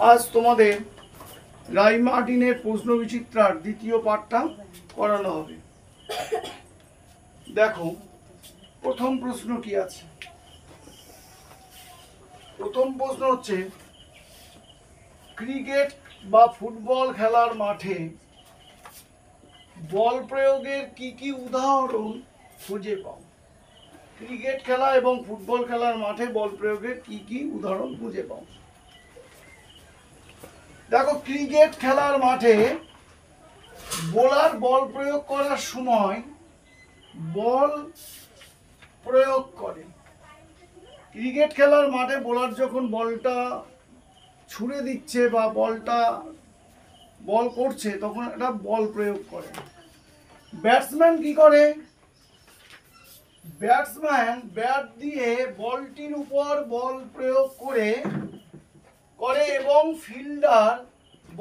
আজ তোমাদের রাইমার্টিনের প্রশ্ন বিচিত্রার দ্বিতীয় পাঠটা করানো হবে। দেখো প্রথম প্রশ্ন কি আছে। প্রথম প্রশ্ন হচ্ছে, ক্রিকেট বা ফুটবল খেলার মাঠে বল প্রয়োগের কি কি উদাহরণ খুঁজে পাও। ক্রিকেট খেলা এবং ফুটবল খেলার মাঠে বল প্রয়োগের কি কি উদাহরণ খুঁজে পাও। দেখো, ক্রিকেট খেলার মাঠে বোলার বল প্রয়োগ করার সময় বল প্রয়োগ করে। ক্রিকেট খেলার মাঠে বোলার যখন বলটা ছুড়ে দিচ্ছে বা বল করছে তখন এটা বল প্রয়োগ করে। ব্যাটসম্যান কি করে? ব্যাটসম্যান ব্যাট দিয়ে বলটির উপর বল প্রয়োগ করে এবং ফিল্ডার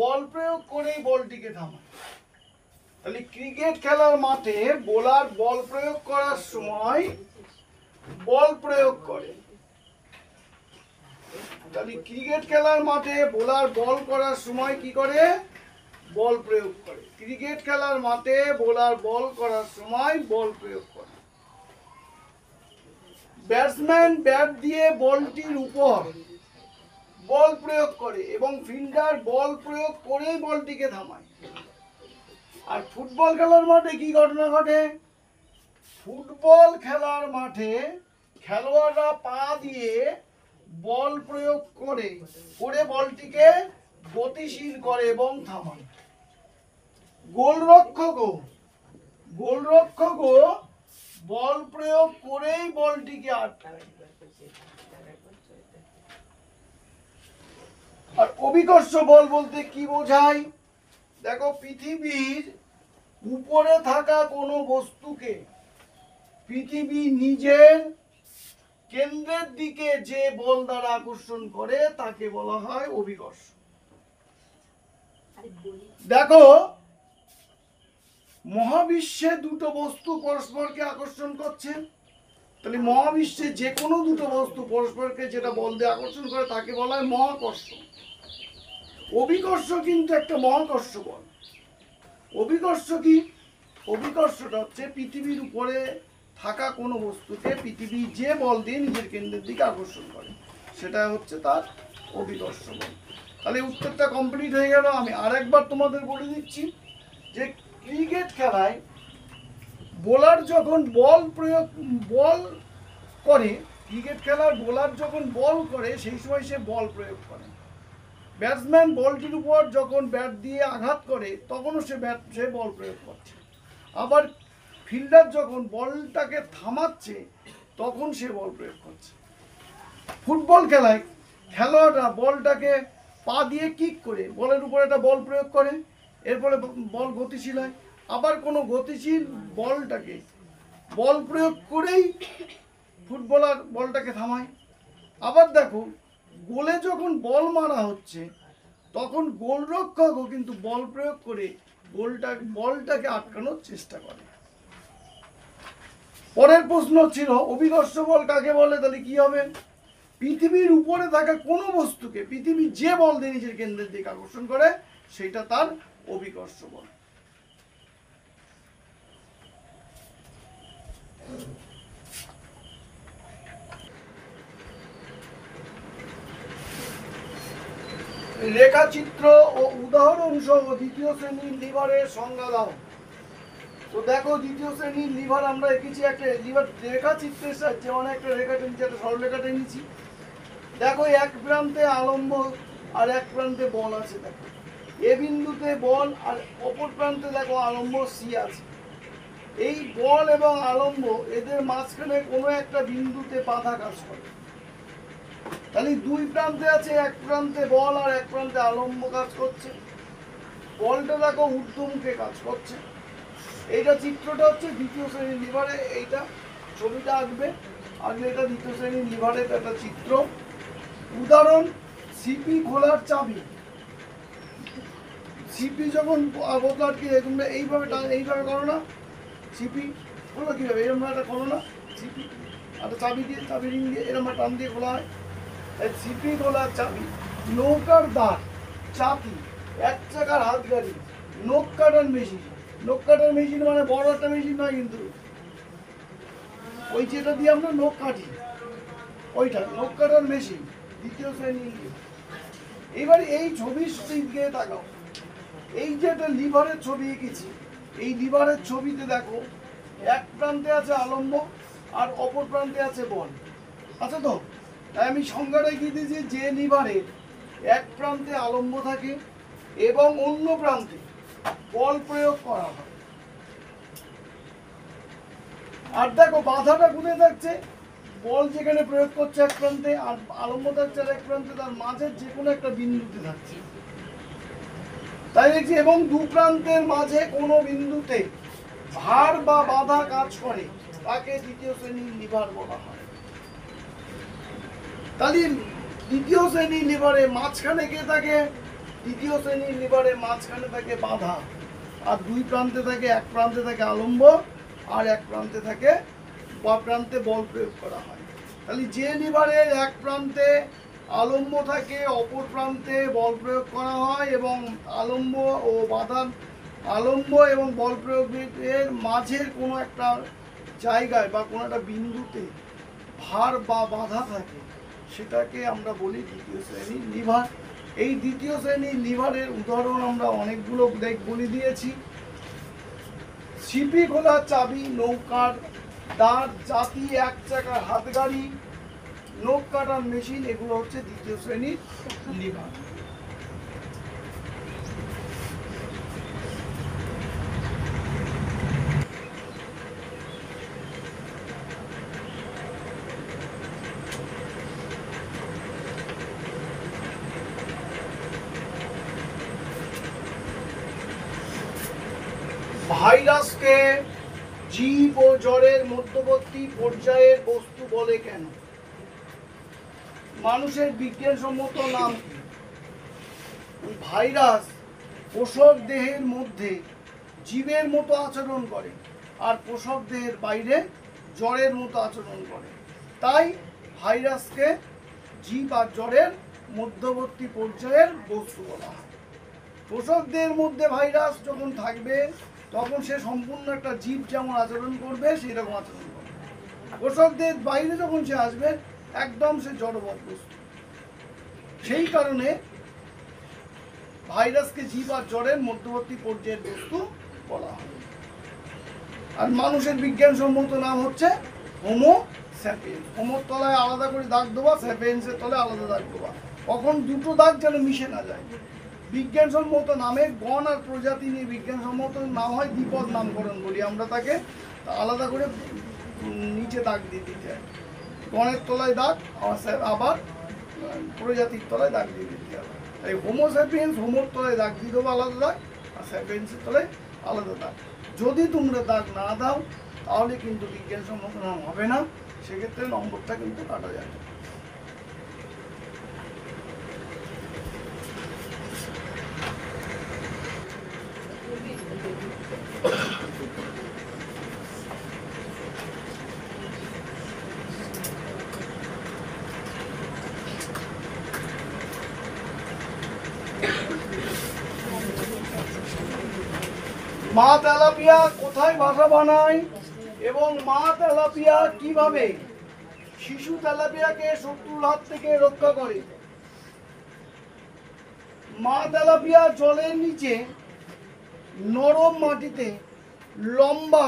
বল প্রয়োগ করেই বলটিকে থামায়। তাহলে ক্রিকেট খেলার মাঠে বোলার বল প্রয়োগ করার সময় বল প্রয়োগ করে। তাহলে ক্রিকেট খেলার মাঠে বোলার বল করার সময় কি করে? বল প্রয়োগ করে। ক্রিকেট খেলার মাঠে বোলার বল করার সময় বল প্রয়োগ করে। ব্যাটসম্যান ব্যাট দিয়ে বলটির উপর বল প্রয়োগ করে এবং ফিল্ডার বল প্রয়োগ করেই বলটিকে থামায়। আর ফুটবল খেলার মাঠে কি ঘটনা ঘটে? ফুটবল খেলার মাঠে খেলোয়াড়রা পা দিয়ে বল প্রয়োগ করে বলটিকে গতিশীল করে এবং থামায়। গোলরক্ষকও বল প্রয়োগ করেই বলটিকে আটকায়। আর অভিকর্ষ বল বলতে কি বোঝায়? দেখো, পৃথিবীর উপরে থাকা কোনো বস্তুকে পৃথিবী নিজের কেন্দ্রের দিকে যে বল দ্বারা আকর্ষণ করে তাকে বলা হয় অভিকর্ষ। দেখো, মহাবিশ্বে দুটো বস্তু পরস্পরকে আকর্ষণ করছে। তাহলে মহাবিশ্বে যে কোনো দুটো বস্তু পরস্পরকে যেটা বল দিয়ে আকর্ষণ করে তাকে বলা হয় মহাকর্ষ। অভিকর্ষ কিন্তু একটা মহাকর্ষ বল। অভিকর্ষ কি? অভিকর্ষটা হচ্ছে পৃথিবীর উপরে থাকা কোনো বস্তুকে পৃথিবী যে বল দিয়ে নিজের কেন্দ্রের দিকে আকর্ষণ করে সেটা হচ্ছে তার অভিকর্ষ বল। তাহলে উত্তরটা কমপ্লিট হয়ে গেল। আমি আরেকবার তোমাদের বলে দিচ্ছি যে ক্রিকেট খেলায় বোলার যখন বল করে, ক্রিকেট খেলার বোলার যখন বল করে সেই সময় সে বল প্রয়োগ করে। ব্যাটসম্যান বলটির উপর যখন ব্যাট দিয়ে আঘাত করে তখনও সে বল প্রয়োগ করছে। আবার ফিল্ডার যখন বলটাকে থামাচ্ছে তখন সে বল প্রয়োগ করছে। ফুটবল খেলায় খেলোয়াড়রা বলটাকে পা দিয়ে কিক করে বলের উপর একটা বল প্রয়োগ করে, এর ফলে বল গতিশীল হয়। আবার কোনো গতিশীল বলটাকে বল প্রয়োগ করেই ফুটবলার বলটাকে থামায়। আবার দেখো, গোলে যখন বল মারা হচ্ছে তখন গোলরক্ষকও কিন্তু বল প্রয়োগ করে বলটাকে আটকানোর চেষ্টা করে। পরের প্রশ্ন ছিল, অভিকর্ষ বল কাকে বলে? তাহলে কি হবে? পৃথিবীর উপরে থাকা কোনো বস্তুকে পৃথিবী যে বল দিয়ে নিজের কেন্দ্রের দিকে আকর্ষণ করে সেটা তার অভিকর্ষ বল। রেখাচিত্র ও উদাহরণ সহ দ্বিতীয় শ্রেণীর লিভারের সংজ্ঞা দাও। তো দেখো, দ্বিতীয় শ্রেণীর লিভার আমরা এঁকেছি একটা লিভার রেখাচিত্রের সাহায্যে, মানে একটা রেখা টেনেছি, একটা সরলরেখা টেনেছি। দেখো, এক প্রান্তে আলম্ব আর এক প্রান্তে বল আছে। দেখো, এ বিন্দুতে বল আর অপর প্রান্তে দেখো আলম্ব সি আছে। এই বল এবং আলম্ব এদের মাঝখানে কোনো একটা বিন্দুতে বাধা কাজ করে। তাহলে দুই প্রান্তে আছে, এক প্রান্তে বল আর এক প্রান্তে আলম্ব কাজ করছে। বলটা দেখো ঊর্ধ্বমুখে কাজ করছে। এইটা চিত্রটা হচ্ছে দ্বিতীয় শ্রেণীর লিভারে, এইটা ছবিটা আঁকবে এটা দ্বিতীয় শ্রেণীর লিভারের একটা চিত্র। উদাহরণ, সিপি খোলার চাবি। সিপি যখন বদলাটকে তোমরা এইভাবে করো না, সিপি খোলো কীভাবে? এরকম একটা খোলো না, সিপি একটা চাবি দিয়ে, চাবি রিং দিয়ে এরকম টান দিয়ে খোলা হয়। সিপি খোলার চাবি নৌকার দাঁড়, চাকি, এক চাকার হাত গাড়ি, নখ কাটার মেশিন। নখ কাটার মেশিন মানে বড় একটা মেশিন নয় কিন্তু, ওই যেটা দিয়ে আমরা নখ কাটি ওইটা নখ কাটার মেশিন, দ্বিতীয় শ্রেণীর লিভার। এবার এই ছবির দিকে তাকাও, এই যে একটা লিভারের ছবি এঁকেছি, এই লিভারের ছবিতে দেখো এক প্রান্তে আছে আলম্ব আর অপর প্রান্তে আছে বল, আচ্ছা তো? তাই আমি সংজ্ঞাটা কি দিয়েছি, যে লিভারের এক প্রান্তে আলম্ব থাকে এবং অন্য প্রান্তে বল প্রয়োগ করা হয়। আর দেখো বাধাটা কোথায় থাকছে, বল যেখানে প্রয়োগ করছে এক প্রান্তে আর আলম্ব থাকছে এক প্রান্তে, তার মাঝের যে কোনো একটা বিন্দুতে থাকছে। তাই দেখছি, এবং দু প্রান্তের মাঝে কোনো বিন্দুতে ভার বা বাধা কাজ করে তাকে দ্বিতীয় শ্রেণীর লিভার বলা হয়। তাহলে দ্বিতীয় শ্রেণীর লিভারে মাঝখানে কে থাকে? দ্বিতীয় শ্রেণীর লিভারে মাঝখানে থাকে বাধা, আর দুই প্রান্তে থাকে, এক প্রান্তে থাকে আলম্ব আর এক প্রান্তে থাকে বা প্রান্তে বল প্রয়োগ করা হয়। তাহলে যে লিভারের এক প্রান্তে আলম্ব থাকে, অপর প্রান্তে বল প্রয়োগ করা হয় এবং আলম্ব ও বাধার আলম্ব এবং বল প্রয়োগের মাঝের কোনো একটা জায়গায় বা কোনো একটা বিন্দুতে ভার বা বাধা থাকে, সেটাকে আমরা বলি দ্বিতীয় শ্রেণীর লিভার। এই দ্বিতীয় শ্রেণীর লিভারের উদাহরণ আমরা অনেকগুলো বলে দিয়েছি। ছিপি খোলার চাবি, নৌকার দাঁড়, জাতি, এক চাকার হাতগাড়ি, নখ কাটার মেশিন, এগুলো হচ্ছে দ্বিতীয় শ্রেণীর লিভার। ভাইরাসকে জীব ও জড়ের মধ্যবর্তী পর্যায়ের বস্তু বলে কেন? মানুষের বিজ্ঞানসম্মত নাম কি? ভাইরাস পোষক দেহের মধ্যে জীবের মতো আচরণ করে আর পোষক দেহের বাইরে জড়ের মতো আচরণ করে, তাই ভাইরাসকে জীব আর জড়ের মধ্যবর্তী পর্যায়ের বস্তু বলা হয়। পোষক দেহের মধ্যে ভাইরাস যখন থাকবে তখন সে সম্পূর্ণ একটা জীব যেমন আচরণ করবে সেই রকম আচরণ করবে। পোষক দেহের বাইরে যখন সে আসবে একদম সে জড়বৎ বস্তু। সেই কারণে ভাইরাসকে জীব আর জড়ের মধ্যবর্তী পর্যায়ের বস্তু বলা হয়। আর মানুষের বিজ্ঞানসম্মত নাম হচ্ছে হোমো স্যাপিয়েন্স। হোমোর তলায় আলাদা করে দাগ দেওয়া, স্যাপিয়েন্সের তলায় আলাদা দাগ দেওয়া, কখন দুটো দাগ যেন মিশে না যায়। বিজ্ঞানসম্মত নামে গণ আর প্রজাতি নিয়ে বিজ্ঞানসম্মত নাম হয় দ্বিপদ নামকরণ বলি আমরা তাকে, আলাদা করে নিচে দাগ দিয়ে দিতে হয়। গণের তলায় দাগ, আবার প্রজাতির তলায় দাগ দিয়ে দিতে হবে। তাই হোমো স্যাপিয়েন্স, হোমোর তলায় দাগ দিয়ে দেবো আলাদা দাগ, আর স্যাপিয়েন্সের তলায় আলাদা দাগ। যদি তোমরা দাগ না দাও তাহলে কিন্তু বিজ্ঞানসম্মত নাম হবে না, সেক্ষেত্রে নম্বরটা কিন্তু কাটা যাবে। মা তেলাপিয়া কোথায় বাসা বানায় এবং মা তেলাপিয়া কিভাবে শিশু তেলাপিয়াকে শত্রুর হাত থেকে রক্ষা করে? মা তেলাপিয়া জলের নিচে নরম মাটিতে লম্বা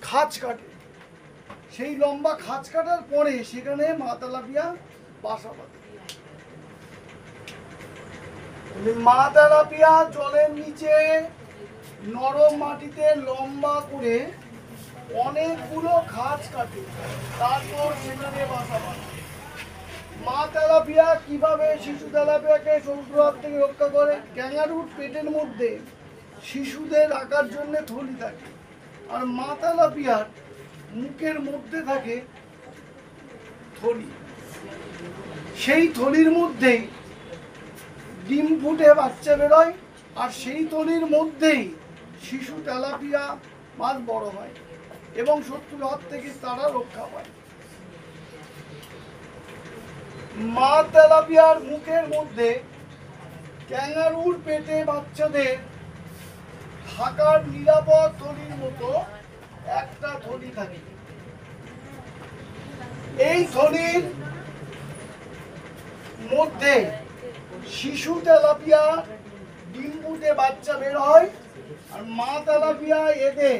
খাঁজ কাটে, সেই লম্বা খাঁজ কাটার পরে সেখানে মা তেলাপিয়া বাসা বাঁধে। মা তেলাপিয়া জলের নিচে নরম মাটিতে লম্বা করে অনেকগুলো খাঁজ কাটে, তারপর সেখানে বাসা বাঁধে। মা তেলাপিয়া কিভাবে শিশু তেলাপিয়াকে শত্রুর হাত থেকে রক্ষা করে? ক্যাঙ্গারুর পেটের মধ্যে শিশুদের রাখার জন্য থলি থাকে, আর মা তেলাপিয়ার মুখের মধ্যে থাকে থলি। সেই থলির মধ্যেই ডিম ফুটে বাচ্চা বেরোয়, আর সেই থলির মধ্যেই শিশু তেলাপিয়া মাছ বড় হয় এবং শত্রুর হাত থেকে তারা রক্ষা পায়। মা তেলাপিয়ার মুখের মধ্যে ক্যাঙ্গারুর পেটে বাচ্চাদের থাকার নিরাপদ থলির মতো একটা থলি থাকে। এই থলির মধ্যে শিশু তেলাপিয়া ডিম ফুটে বাচ্চা বের হয়, আর মা তেলাপিয়া এদের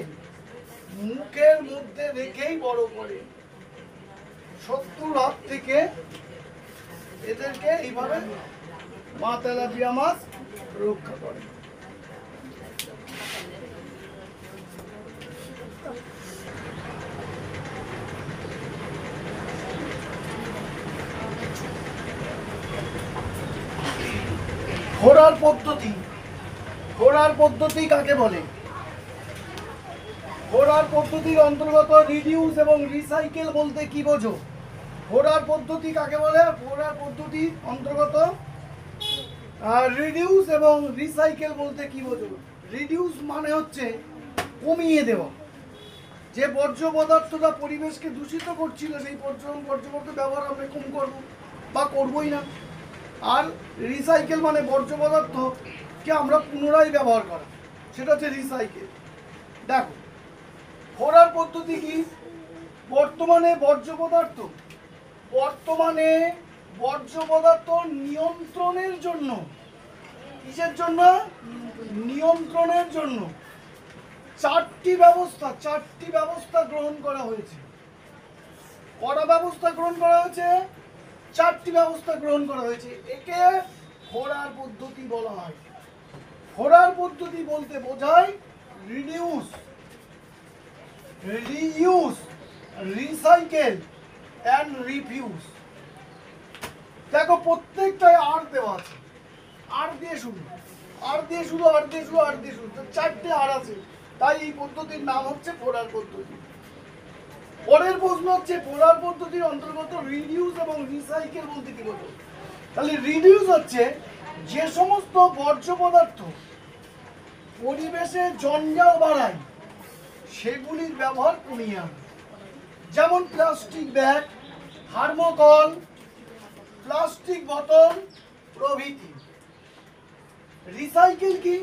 মুখের মধ্যে রেখেই বড় করে। শত্রুর হাত থেকে এদেরকে এইভাবে মা তেলাপিয়া মাছ রক্ষা করে। ঘোরার পদ্ধতি, ঘোরার পদ্ধতি কাকে বলে? ঘোরার পদ্ধতির অন্তর্গত রিডিউস এবং রিসাইকেল বলতে কি বোঝো? ঘোরার পদ্ধতি কাকে বলে? ঘোরার পদ্ধতির অন্তর্গত রিডিউস এবং রিসাইকেল বলতে কি বোঝো? রিডিউস মানে হচ্ছে কমিয়ে দেওয়া। যে বর্জ্য পদার্থটা পরিবেশকে দূষিত করছিল সেই বর্জ্য পদার্থ ব্যবহার আমরা কম করবো বা করবোই না। আর রিসাইকেল মানে বর্জ্য পদার্থকে আমরা পুনরায় ব্যবহার করা, সেটা হচ্ছে রিসাইকেল। দেখো ঘোরার পদ্ধতি কি? বর্তমানে বর্জ্য পদার্থ নিয়ন্ত্রণের জন্য, কিসের জন্য? নিয়ন্ত্রণের জন্য চারটি ব্যবস্থা গ্রহণ করা হয়েছে। কটা ব্যবস্থা গ্রহণ করা হয়েছে? চারটি ব্যবস্থা গ্রহণ করা হয়েছে। একে ঘোরার পদ্ধতি বলা হয়। ঘোরার পদ্ধতি বলতে বোঝায় reduce, reuse, recycle and refuse. দেখো প্রত্যেকটায় আর দেওয়া আছে, আর দিয়ে শুরু, চারটে আর আছে, তাই এই পদ্ধতির নাম হচ্ছে ঘোরার পদ্ধতি। পরের প্রশ্ন হচ্ছে ঘোরার পদ্ধতির অন্তর্গত রিডিউস এবং রিসাইকেল বলতে কি বোঝো? তাহলে রিডিউস হচ্ছে যে সমস্ত বর্জ্য পদার্থ পরিবেশে জঞ্জাল বাড়ায় সেগুলির ব্যবহার কমিয়ে আনা, যেমন প্লাস্টিক ব্যাগ, থার্মোকল, প্লাস্টিক বোতল প্রভৃতি। রিসাইকেল কি?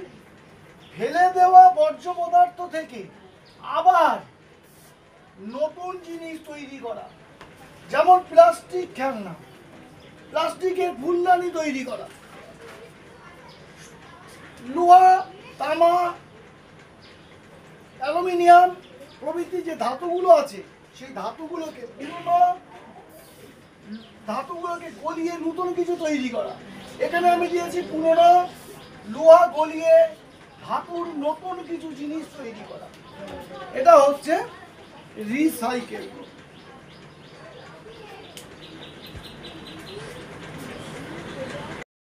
ফেলে দেওয়া বর্জ্য পদার্থ থেকে আবার নতুন জিনিস তৈরি করা, যেমন প্লাস্টিক খেলনা, প্লাস্টিকের ফুলদানি তৈরি করা, লোহা, তামা, অ্যালুমিনিয়াম প্রভৃতি যে ধাতুগুলো আছে সেই ধাতুগুলোকে গলিয়ে নতুন কিছু তৈরি করা। এখানে আমি দিয়েছি পুরনো লোহা গলিয়ে ধাতুর নতুন কিছু জিনিস তৈরি করা। এটা হচ্ছে রিসাইকেল।